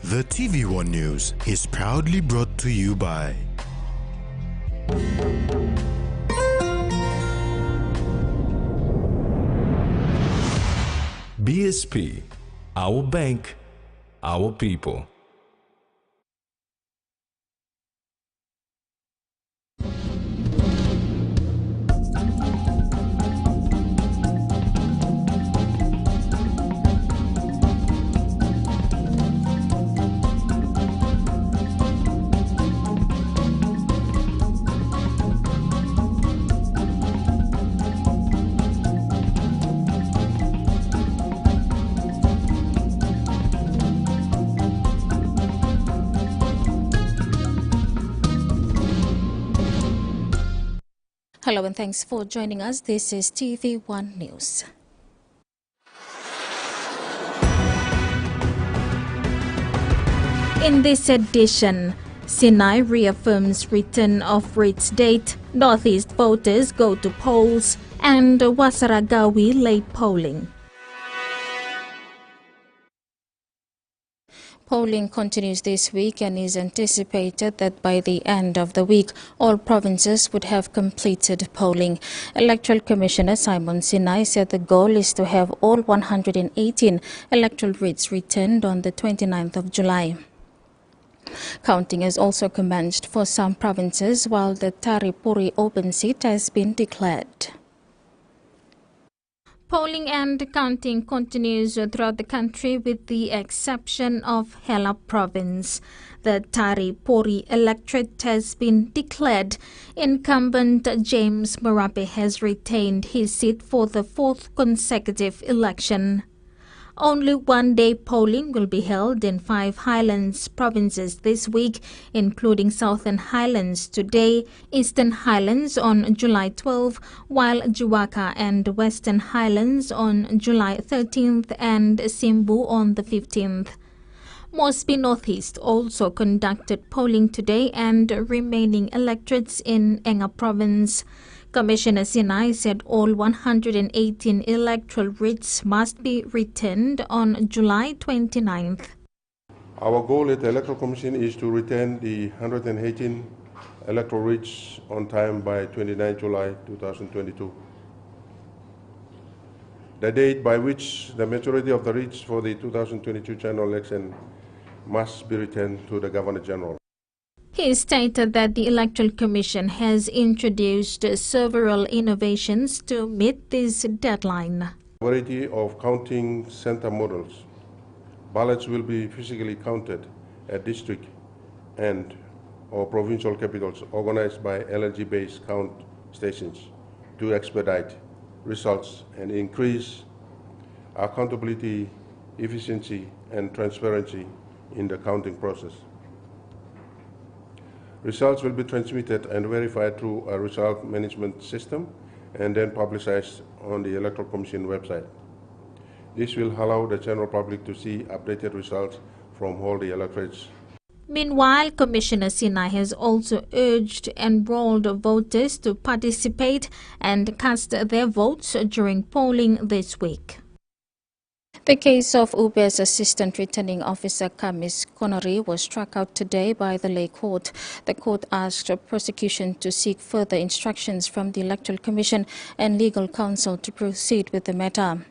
The TVWAN News is proudly brought to you by BSP, our bank, our people. Hello and thanks for joining us. This is TV1 News. In this edition, Sinai reaffirms return of writs date, Northeast voters go to polls, and Wasaragawi late polling. Polling continues this week and is anticipated that by the end of the week, all provinces would have completed polling. Electoral Commissioner Simon Sinai said the goal is to have all 118 electoral writs returned on the 29th of July. Counting has also commenced for some provinces, while the Taripuri open seat has been declared. Polling and counting continues throughout the country with the exception of Hela province. The Taripuri electorate has been declared. Incumbent James Marape has retained his seat for the fourth consecutive election. Only one-day polling will be held in 5 Highlands provinces this week, including Southern Highlands today, Eastern Highlands on July 12, while Juwaka and Western Highlands on July 13th and Simbu on the 15th. Mosby Northeast also conducted polling today and remaining electorates in Enga province. Commissioner Sinai said all 118 electoral writs must be returned on July 29th. Our goal at the Electoral Commission is to return the 118 electoral writs on time by 29 July 2022. The date by which the majority of the writs for the 2022 general election must be returned to the Governor General. He stated that the Electoral Commission has introduced several innovations to meet this deadline. A variety of counting center models. Ballots will be physically counted at district and or provincial capitals organized by LNG-based count stations to expedite results and increase accountability, efficiency, and transparency in the counting process. Results will be transmitted and verified through a result management system and then publicized on the Electoral Commission website. This will allow the general public to see updated results from all the electorates. Meanwhile, Commissioner Sinai has also urged enrolled voters to participate and cast their votes during polling this week. The case of Ube's Assistant Returning Officer Kamis Connery was struck out today by the Lay Court. The court asked prosecution to seek further instructions from the Electoral Commission and legal counsel to proceed with the matter.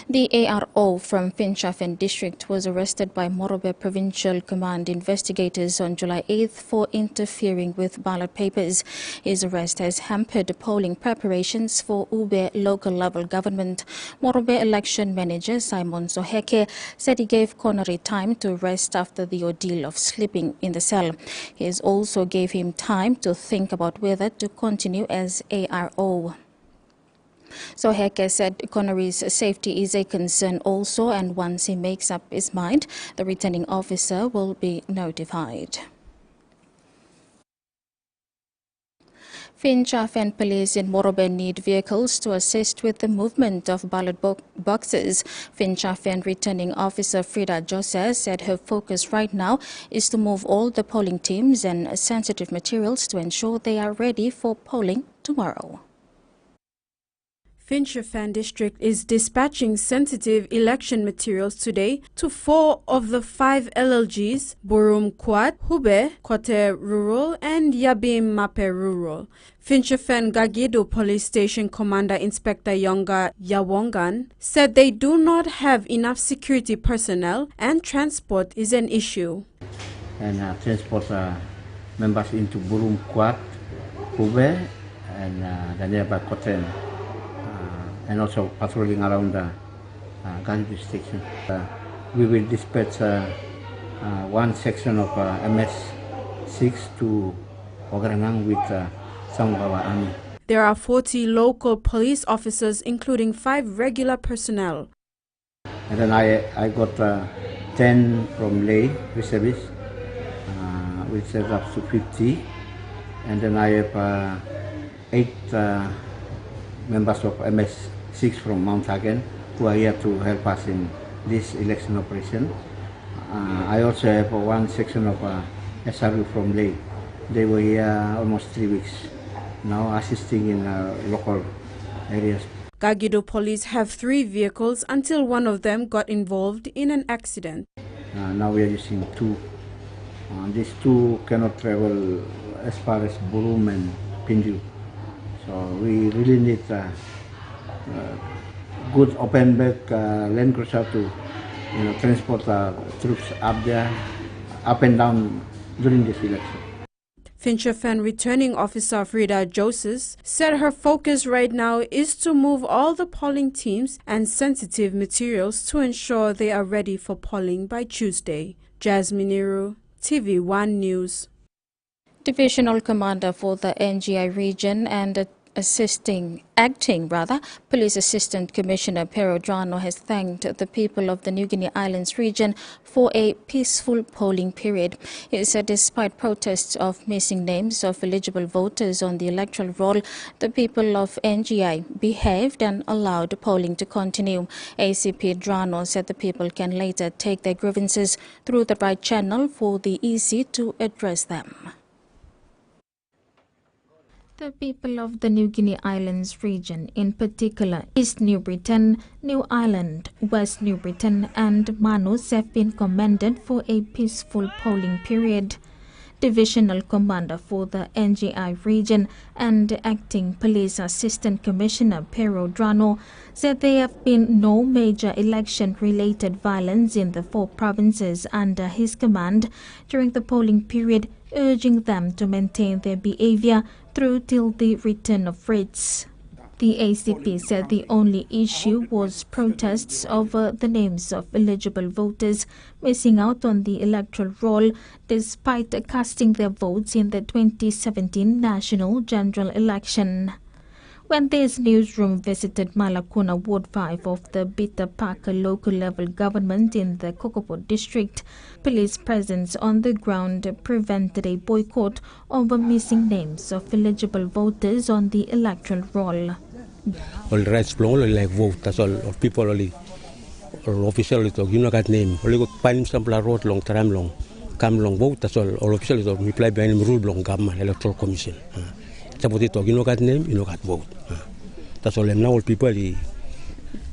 The ARO from Finchafen District was arrested by Morobe Provincial Command investigators on July 8th for interfering with ballot papers. His arrest has hampered polling preparations for Ube local level government. Morobe election manager Simon Zoheke said he gave Connery time to rest after the ordeal of sleeping in the cell. He also gave him time to think about whether to continue as ARO. So Heke said Connery's safety is a concern also, and once he makes up his mind, the returning officer will be notified. Finchafen police in Morobe need vehicles to assist with the movement of ballot boxes. Finchafen returning officer Frida Jose said her focus right now is to move all the polling teams and sensitive materials to ensure they are ready for polling tomorrow. Finchafan District is dispatching sensitive election materials today to 4 of the 5 LLGs, Burum Kwat, Hube, Kote Rural, and Yabim Mape Rural. Finchafan Gagido Police Station Commander Inspector Yonga Yawongan said they do not have enough security personnel and transport is an issue. And transport members into Burum Kwat, Hube, and the nearby Kote. And also patrolling around the Gagido station. We will dispatch one section of MS-6 to Ogranang with some of our army. There are 40 local police officers, including 5 regular personnel. And then I got 10 from Leh reservists, which set up to 50. And then I have 8 members of MS-6 from Mount Hagen who are here to help us in this election operation. I also have one section of SRU from Leh. They were here almost 3 weeks now, assisting in local areas. Gagido police have 3 vehicles until one of them got involved in an accident. Now we are using 2. These 2 cannot travel as far as Burum and PNG. So we really need good open back land cruiser to transport troops up there, up and down during this election. Finchafan returning officer Frida Joseph said her focus right now is to move all the polling teams and sensitive materials to ensure they are ready for polling by Tuesday. Jasmine Niru, TVWAN News. Divisional Commander for the NGI region and Acting Police Assistant Commissioner Pero Drano has thanked the people of the New Guinea Islands region for a peaceful polling period. He said despite protests of missing names of eligible voters on the electoral roll, the people of NGI behaved and allowed polling to continue. ACP Drano said the people can later take their grievances through the right channel for the EC to address them. The people of the New Guinea Islands region, in particular East New Britain, New Ireland, West New Britain and Manus, have been commended for a peaceful polling period. Divisional Commander for the NGI region and Acting Police Assistant Commissioner Pero Drano said there have been no major election-related violence in the 4 provinces under his command during the polling period, urging them to maintain their behavior through till the return of writs. The ACP said the only issue was protests over the names of eligible voters missing out on the electoral roll despite casting their votes in the 2017 national general election. When this newsroom visited Malakuna Ward 5 of the Bita Park local level government in the Kokopo district, police presence on the ground prevented a boycott over missing names of eligible voters on the electoral roll. All rights long like vote, that's all of people only or officially talk, you know that name. Only got find some road long time long. Come long vote, that's all officially talk, reply by any rule long government electoral commission. About it talk, you know that name, you know that vote. That's all them now all people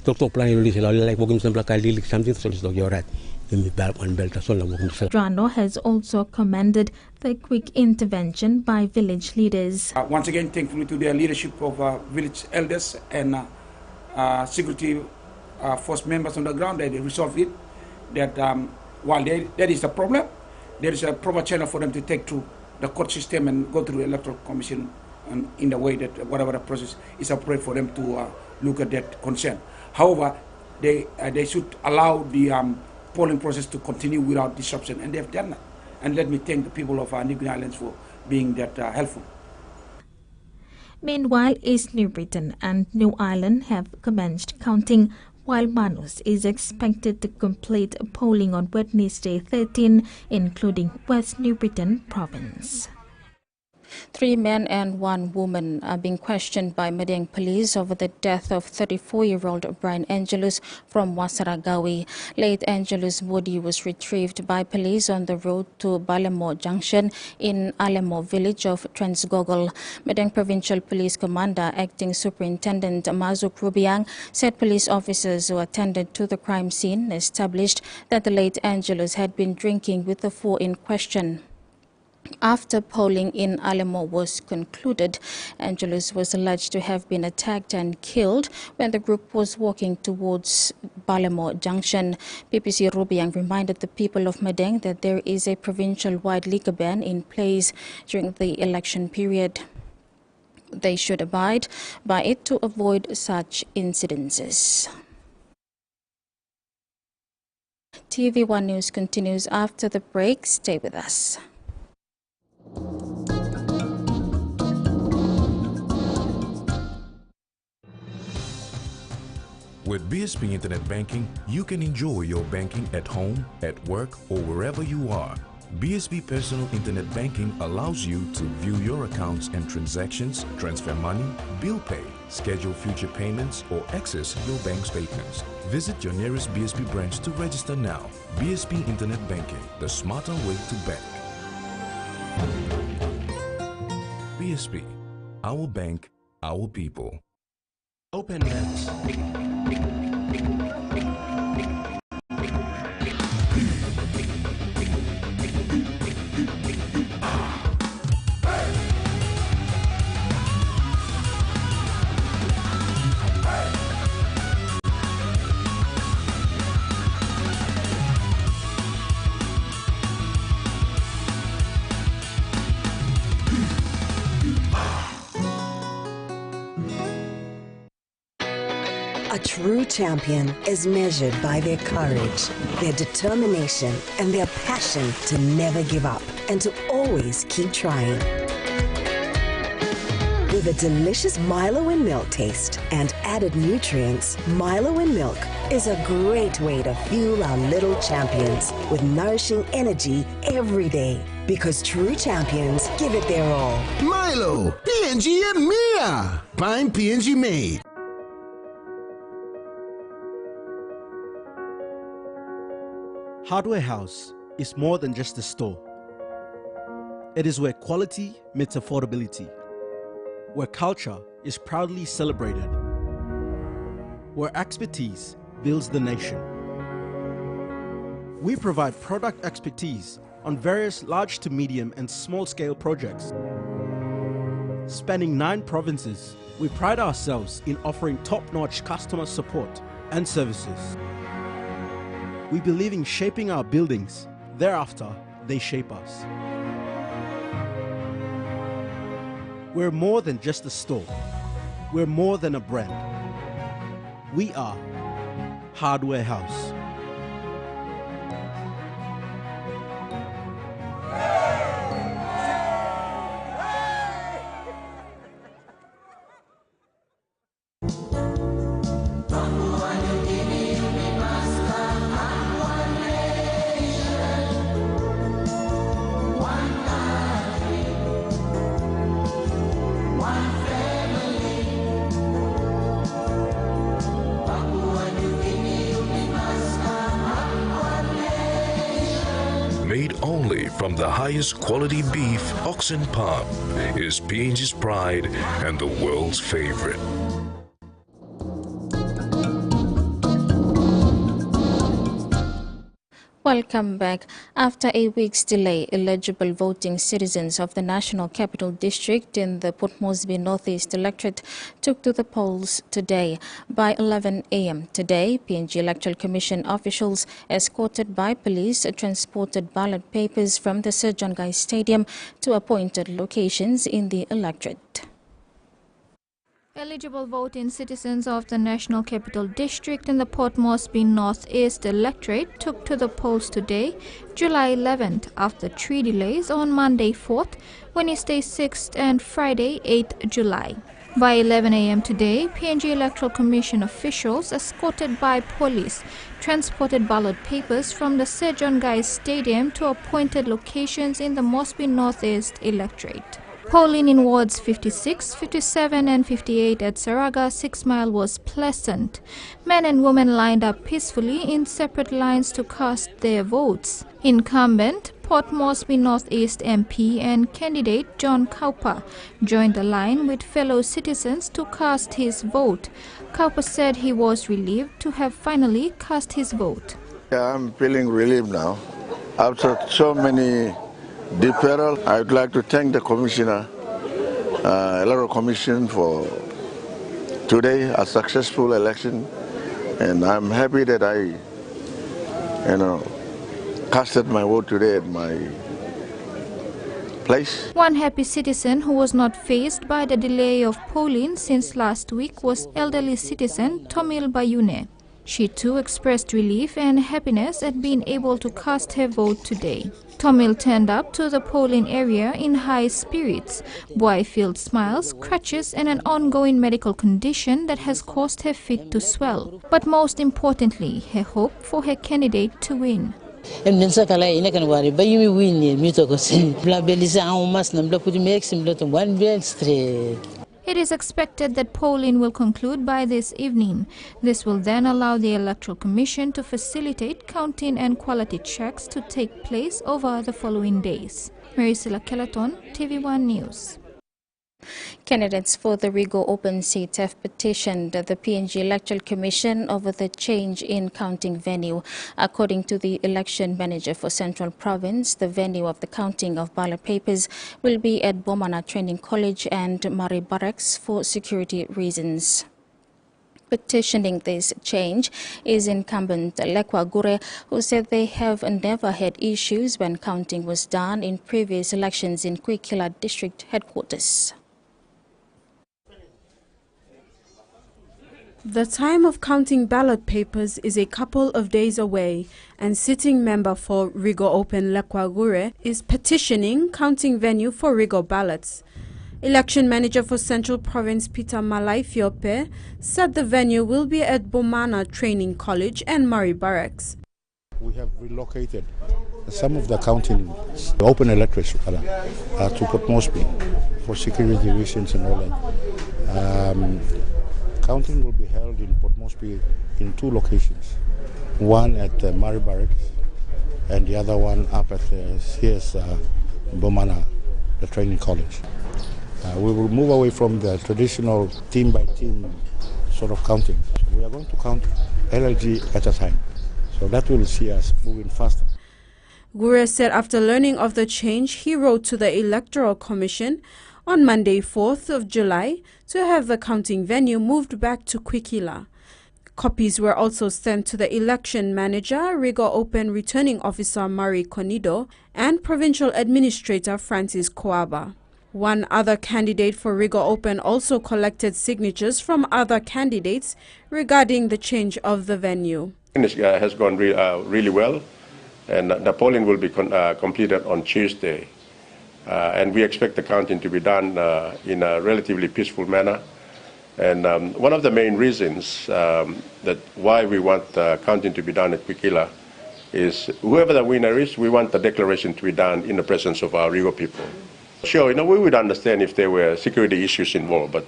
talk plan like walking something so you're right. Drano has also commended the quick intervention by village leaders. Once again, thankfully to the leadership of village elders and security force members on the ground, they resolved it. That while there is a problem, there is a proper channel for them to take to the court system and go through the electoral commission and in the way that whatever the process is appropriate for them to look at that concern. However, they should allow the polling process to continue without disruption, and they have done that. And let me thank the people of New Guinea Islands for being that helpful. Meanwhile, East New Britain and New Ireland have commenced counting, while Manus is expected to complete polling on Wednesday 13, including West New Britain province. 3 men and 1 woman are being questioned by Madang police over the death of 34-year-old Brian Angelus from Wasaragawi. Late Angelus' body was retrieved by police on the road to Balemo Junction in Alemo village of Transgogol. Madang Provincial Police Commander, Acting Superintendent Mazuk Rubiang, said police officers who attended to the crime scene established that the late Angelus had been drinking with the 4 in question. After polling in Alemo was concluded, Angelus was alleged to have been attacked and killed when the group was walking towards Balemo Junction. PPC Rubiang reminded the people of Madang that there is a provincial-wide liquor ban in place during the election period. They should abide by it to avoid such incidences. TVWAN News continues after the break. Stay with us. With BSP Internet Banking, you can enjoy your banking at home, at work, or wherever you are. BSP Personal Internet Banking allows you to view your accounts and transactions, transfer money, bill pay, schedule future payments, or access your bank statements. Visit your nearest BSP branch to register now. BSP Internet Banking, the smarter way to bank. BSP, our bank, our people. Open Nets. A true champion is measured by their courage, their determination, and their passion to never give up and to always keep trying. With a delicious Milo in milk taste and added nutrients, Milo in milk is a great way to fuel our little champions with nourishing energy every day. Because true champions give it their all. Milo, PNG and Mia. Find PNG made. Hardware House is more than just a store. It is where quality meets affordability, where culture is proudly celebrated, where expertise builds the nation. We provide product expertise on various large to medium and small scale projects. Spanning 9 provinces, we pride ourselves in offering top-notch customer support and services. We believe in shaping our buildings, thereafter they shape us. We're more than just a store. We're more than a brand. We are Hardware House. Made only from the highest quality beef, oxen palm, is PNG's pride and the world's favorite. Welcome back. After a week's delay, eligible voting citizens of the National Capital District in the Port Moresby Northeast electorate took to the polls today. By 11 a.m. today, PNG Electoral Commission officials, escorted by police, transported ballot papers from the Sir John Guy Stadium to appointed locations in the electorate. Eligible voting citizens of the National Capital District in the Port Moresby Northeast electorate took to the polls today, July 11th, after 3 delays on Monday 4th, Wednesday 6th and Friday 8th July. By 11 a.m. today, PNG Electoral Commission officials, escorted by police, transported ballot papers from the Sir John Guy Stadium to appointed locations in the Moresby Northeast electorate. Polling in wards 56, 57 and 58 at Saraga 6 Mile was pleasant. Men and women lined up peacefully in separate lines to cast their votes. Incumbent Port Moresby North East MP and candidate John Cowper joined the line with fellow citizens to cast his vote. Cowper said he was relieved to have finally cast his vote. Yeah, I'm feeling relieved now. After so many deferral, I would like to thank the commissioner, electoral commission, for today a successful election, and I'm happy that I, casted my vote today at my place. One happy citizen who was not fazed by the delay of polling since last week was elderly citizen Tomil Bayune. She too expressed relief and happiness at being able to cast her vote today. Tomil turned up to the polling area in high spirits, boy-filled smiles, crutches and an ongoing medical condition that has caused her feet to swell. But most importantly, her hope for her candidate to win. It is expected that polling will conclude by this evening. This will then allow the Electoral Commission to facilitate counting and quality checks to take place over the following days. Marisela Kelaton, TVWAN News. Candidates for the Rigo open seat have petitioned the PNG Electoral Commission over the change in counting venue. According to the election manager for Central Province, the venue of the counting of ballot papers will be at Bomana Training College and Murray Barracks for security reasons. Petitioning this change is incumbent Lekwa Gure, who said they have never had issues when counting was done in previous elections in Kwikila District Headquarters. The time of counting ballot papers is a couple of days away, and sitting member for Rigo Open Lekwagure is petitioning counting venue for Rigo ballots. Election manager for Central Province Peter Malai Fiope said the venue will be at Bomana Training College and Murray Barracks. We have relocated some of the counting open electorates to Port Moresby for security reasons and all that. Counting will be held in Port Moresby in two locations. One at Murray Barracks and the other one up at CS Bomana, the training college. We will move away from the traditional team-by-team sort of counting. So we are going to count LLG at a time. So that will see us moving faster. Gure said after learning of the change, he wrote to the Electoral Commission on Monday, 4th of July, to have the counting venue moved back to Kwikila. Copies were also sent to the election manager, Rigo Open Returning Officer Mari Conido, and Provincial Administrator Francis Coaba. One other candidate for Rigo Open also collected signatures from other candidates regarding the change of the venue. It has gone really well, and the polling will be completed on Tuesday. And we expect the counting to be done in a relatively peaceful manner. And one of the main reasons that why we want the counting to be done at Kwikila is whoever the winner is, we want the declaration to be done in the presence of our Rigo people. Sure, we would understand if there were security issues involved, but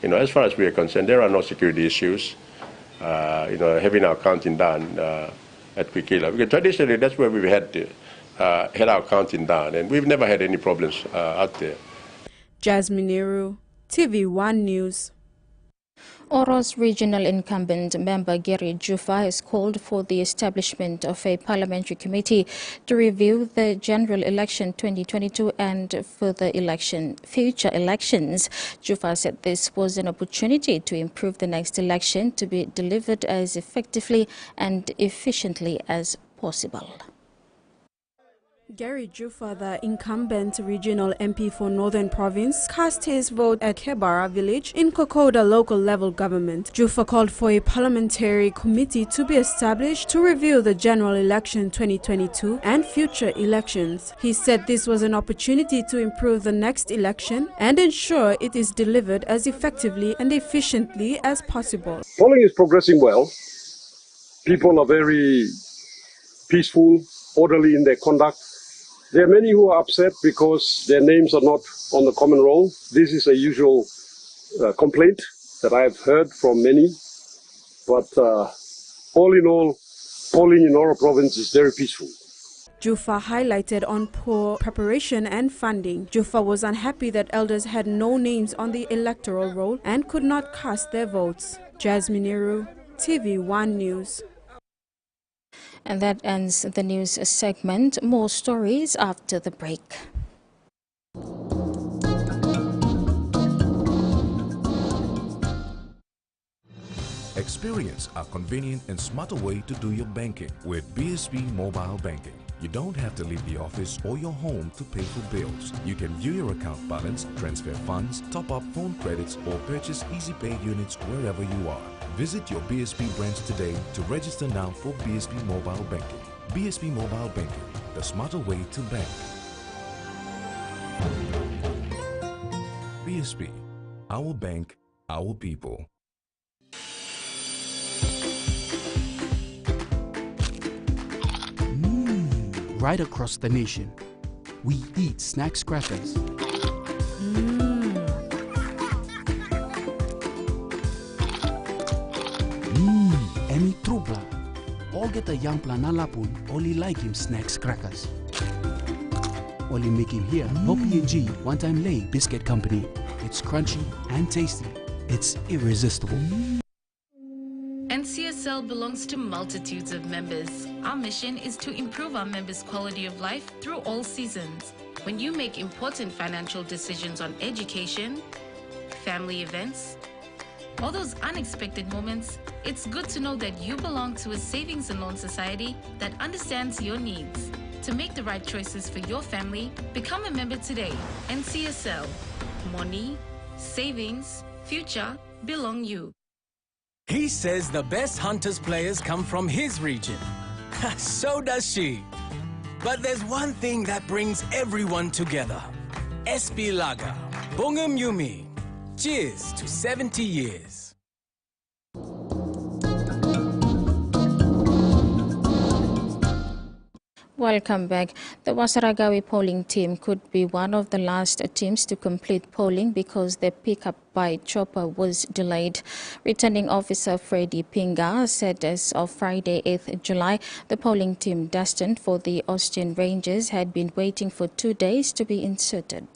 as far as we are concerned, there are no security issues. Having our counting done at Kwikila, because traditionally that's where we've had our counting done, and we've never had any problems out there. Jasmine Nehru, TV1 News. Oro's regional incumbent member Gary Jufa has called for the establishment of a parliamentary committee to review the general election 2022 and future elections. Jufa said this was an opportunity to improve the next election to be delivered as effectively and efficiently as possible. Gary Jufa, the incumbent regional MP for Northern Province, cast his vote at Kebara village in Kokoda local level government. Jufa called for a parliamentary committee to be established to review the general election 2022 and future elections. He said this was an opportunity to improve the next election and ensure it is delivered as effectively and efficiently as possible. Polling is progressing well. People are very peaceful, orderly in their conduct. There are many who are upset because their names are not on the common roll. This is a usual complaint that I have heard from many. But all in all, polling in Oro province is very peaceful. Jufa highlighted on poor preparation and funding. Jufa was unhappy that elders had no names on the electoral roll and could not cast their votes. Jasmine Iru, TVWAN News. And that ends the news segment. More stories after the break. Experience a convenient and smarter way to do your banking with BSB Mobile Banking. You don't have to leave the office or your home to pay for bills. You can view your account balance, transfer funds, top up phone credits, or purchase Easy Pay units wherever you are. Visit your BSB branch today to register now for BSB Mobile Banking. BSB Mobile Banking, the smarter way to bank. BSB, our bank, our people. Right across the nation, we eat snacks crackers. Emi Trubla. All get a young plan alapun, only like him snacks crackers. Only make him here, no PNG, one time lay biscuit company. It's crunchy and tasty. It's irresistible. NCSL belongs to multitudes of members. Our mission is to improve our members' quality of life through all seasons. When you make important financial decisions on education, family events, all those unexpected moments, it's good to know that you belong to a savings and loan society that understands your needs. To make the right choices for your family, become a member today. NCSL. Money, savings, future belong you. He says the best Hunters players come from his region. So does she. But there's one thing that brings everyone together. SP Lager. Bungum Yumi. Cheers to 70 years. Welcome back. The Wasaragawi polling team could be one of the last teams to complete polling because their pickup by chopper was delayed. Returning Officer Freddy Pinga said as of Friday, 8th July, the polling team destined for the Austin Rangers had been waiting for 2 days to be inserted.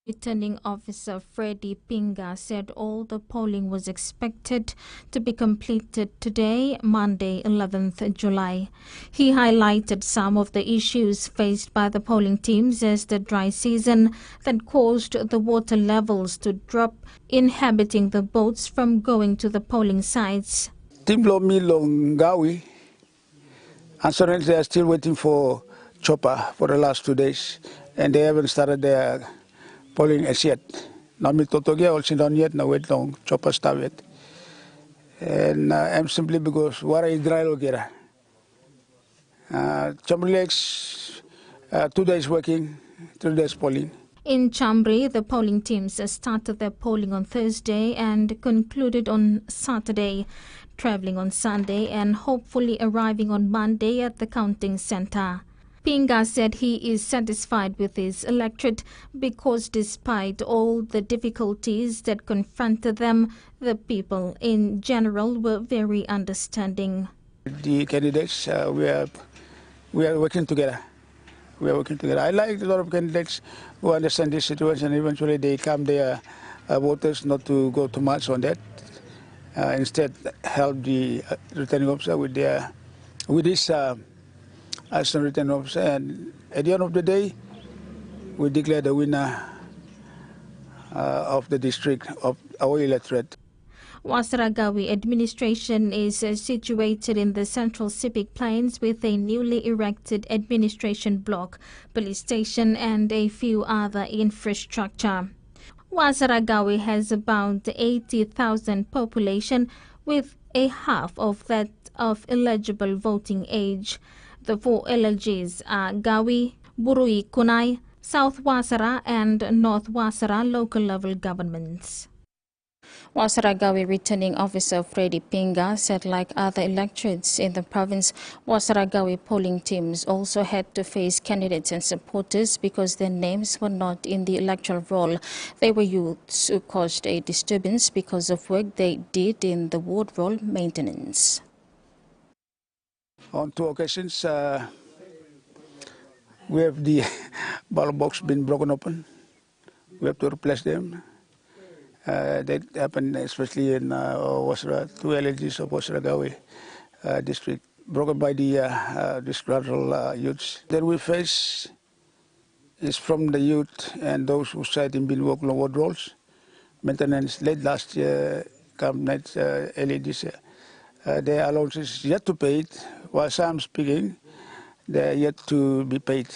Returning Officer Freddy Pinga said all the polling was expected to be completed today, Monday, 11th July. He highlighted some of the issues faced by the polling teams as the dry season that caused the water levels to drop, inhibiting the boats from going to the polling sites. Timblo Milongawi, and currently they are still waiting for chopper for the last 2 days, and they haven't started their polling as yet. Nami totogia also done yet, now wait long, chopper start yet. And I'm simply because what is dry logera. Chamberlain's 2 days working, 3 days polling. In Chambri, the polling teams started their polling on Thursday and concluded on Saturday, traveling on Sunday and hopefully arriving on Monday at the counting center. Pinga said he is satisfied with his electorate because despite all the difficulties that confronted them, the people in general were very understanding. The candidates, we are working together. We are working together. I like a lot of candidates who understand this situation. Eventually they come their voters not to go too much on that. Instead, help the returning officer with this as a returning officer, and at the end of the day, we declare the winner of the district of our electorate. Wasaragawi administration is situated in the Central Civic Plains with a newly erected administration block, police station and a few other infrastructure. Wasaragawi has about 80,000 population with a half of that of eligible voting age. The 4 LLGs are Gawi, Burui Kunai, South Wasara and North Wasara local level governments. Wasaragawe returning officer Freddy Pinga said like other electorates in the province, Wasaragawe polling teams also had to face candidates and supporters because their names were not in the electoral roll. They were youths who caused a disturbance because of work they did in the ward roll maintenance. On 2 occasions, we have the ballot box been broken open. We have to replace them. That happened especially in Wasra, 2 LGs of Wasaragawe district, broken by the disgruntled youths. That we face is from the youth and those who sat in been working on ward rolls. Maintenance late last year, come next early this year. Their allowances yet to pay it, while some speaking, they are yet to be paid.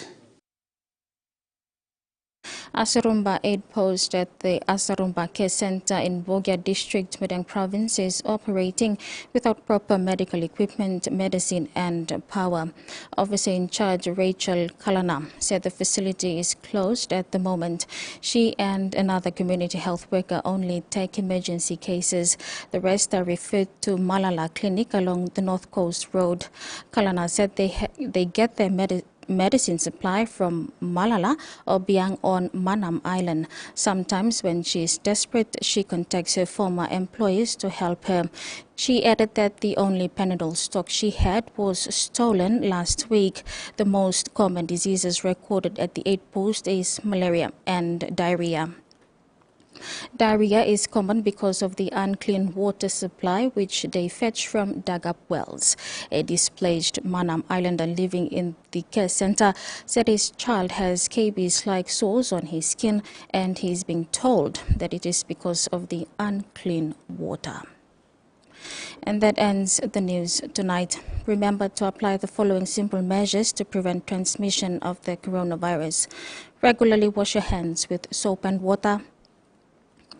Asarumba aid post at the Asarumba Care Center in Bogia District, Medang Province is operating without proper medical equipment, medicine and power. Officer in charge Rachel Kalana said the facility is closed at the moment. She and another community health worker only take emergency cases. The rest are referred to Malala Clinic along the North Coast Road. Kalana said they get their medicine supply from Malala or Biang on Manam Island. Sometimes when she is desperate, she contacts her former employees to help her. She added that the only Panadol stock she had was stolen last week. The most common diseases recorded at the aid post is malaria and diarrhea. Diarrhea is common because of the unclean water supply which they fetch from dug-up wells. A displaced Manam Islander living in the care center said his child has scabies-like sores on his skin and he's being told that it is because of the unclean water. And that ends the news tonight. Remember to apply the following simple measures to prevent transmission of the coronavirus. Regularly wash your hands with soap and water.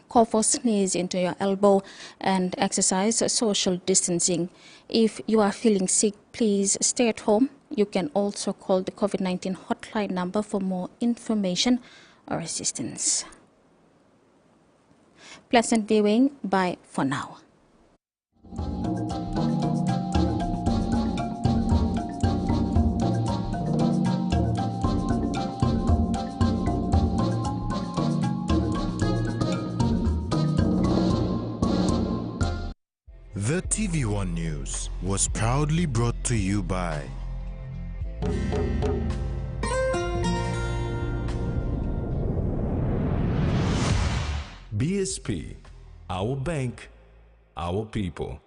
Cough or sneeze into your elbow and exercise social distancing. If you are feeling sick, please stay at home. You can also call the COVID-19 hotline number for more information or assistance. Pleasant viewing. Bye for now. The TVWAN News was proudly brought to you by BSP, our bank, our people.